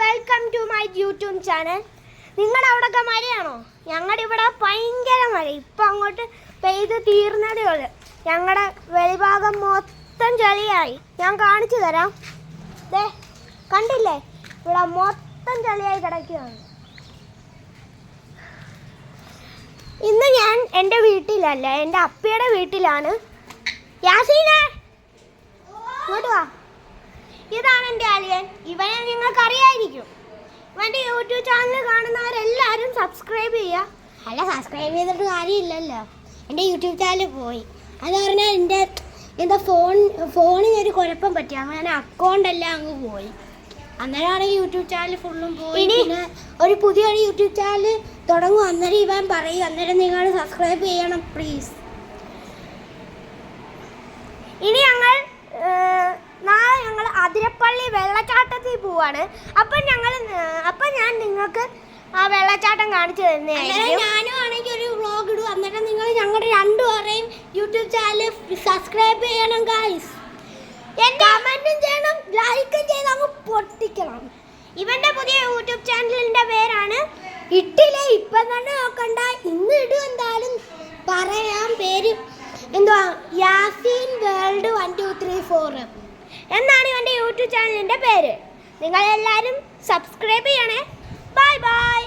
Welcome to my YouTube channel. നിങ്ങളുടെ അവിടെയൊക്കെ മഴയാണോ? ഞങ്ങളുടെ ഇവിടെ ഭയങ്കര മഴ. ഇപ്പം അങ്ങോട്ട് പെയ്ത് തീർന്നതേ ഉള്ളൂ. ഞങ്ങളുടെ വെളിഭാഗം മൊത്തം ചെളിയായി. ഞാൻ കാണിച്ചു തരാം. ദേ കണ്ടില്ലേ, ഇവിടെ മൊത്തം ചെളിയായി കിടക്കുകയാണ്. ഇന്ന് ഞാൻ എൻ്റെ വീട്ടിലല്ല, എൻ്റെ അപ്പയുടെ വീട്ടിലാണ്. യാസീനെ ഇങ്ങോട്ട് വാ. ഇതാണ് എൻ്റെ അലിയൻ. ഇവനെ നിങ്ങൾക്ക് അറിയായിരിക്കും. ഇവൻ്റെ യൂട്യൂബ് ചാനൽ കാണുന്നവരെല്ലാവരും സബ്സ്ക്രൈബ് ചെയ്യുക. അല്ല, സബ്സ്ക്രൈബ് ചെയ്തിട്ട് കാര്യമില്ലല്ലോ. എൻ്റെ യൂട്യൂബ് ചാനൽ പോയി. അത് പറഞ്ഞാൽ എൻ്റെ ഫോണിനൊരു കുഴപ്പം പറ്റി. അങ്ങനെ അക്കൗണ്ടെല്ലാം അങ്ങ് പോയി. അന്നേരമാണ് യൂട്യൂബ് ചാനൽ ഫുള്ളും പോയി. പിന്നെ ഒരു പുതിയൊരു യൂട്യൂബ് ചാനൽ തുടങ്ങും. അന്നേരം ഇവൻ പറയും, അന്നേരം നിങ്ങൾ സബ്സ്ക്രൈബ് ചെയ്യണം പ്ലീസ്. ഇനി നാളെ ഞങ്ങൾ അതിരപ്പള്ളി വെള്ളച്ചാട്ടത്തിൽ പോവാണ്. അപ്പം ഞാൻ നിങ്ങൾക്ക് ആ വെള്ളച്ചാട്ടം കാണിച്ചു തരുന്നതായിരിക്കും. ഞാനും ആണെങ്കിൽ ഒരു വ്ളോഗ് ഇടും. അന്നേരം നിങ്ങൾ ഞങ്ങളുടെ രണ്ടുപേരെയും യൂട്യൂബ് ചാനൽ സബ്സ്ക്രൈബ് ചെയ്യണം ഗൈസ്. കമന്റും ചെയ്യണം, ലൈക്കും ചെയ്ത് അങ്ങ് പൊട്ടിക്കണം. ഇവന്റെ പുതിയ യൂട്യൂബ് ചാനലിന്റെ പേരാണ് ഇട്ടില്ലേ ഇപ്പം തന്നെ നോക്കണ്ട, ഇന്ന് ഇടും. എന്തായാലും പറയാം പേര്. എന്തുവാ, യാസീൻ വേൾഡ് 1 2 3 4 എന്നാണ് ഇവൻ്റെ യൂട്യൂബ് ചാനലിൻ്റെ പേര്. നിങ്ങളെല്ലാവരും സബ്സ്ക്രൈബ് ചെയ്യണേ. Bye bye.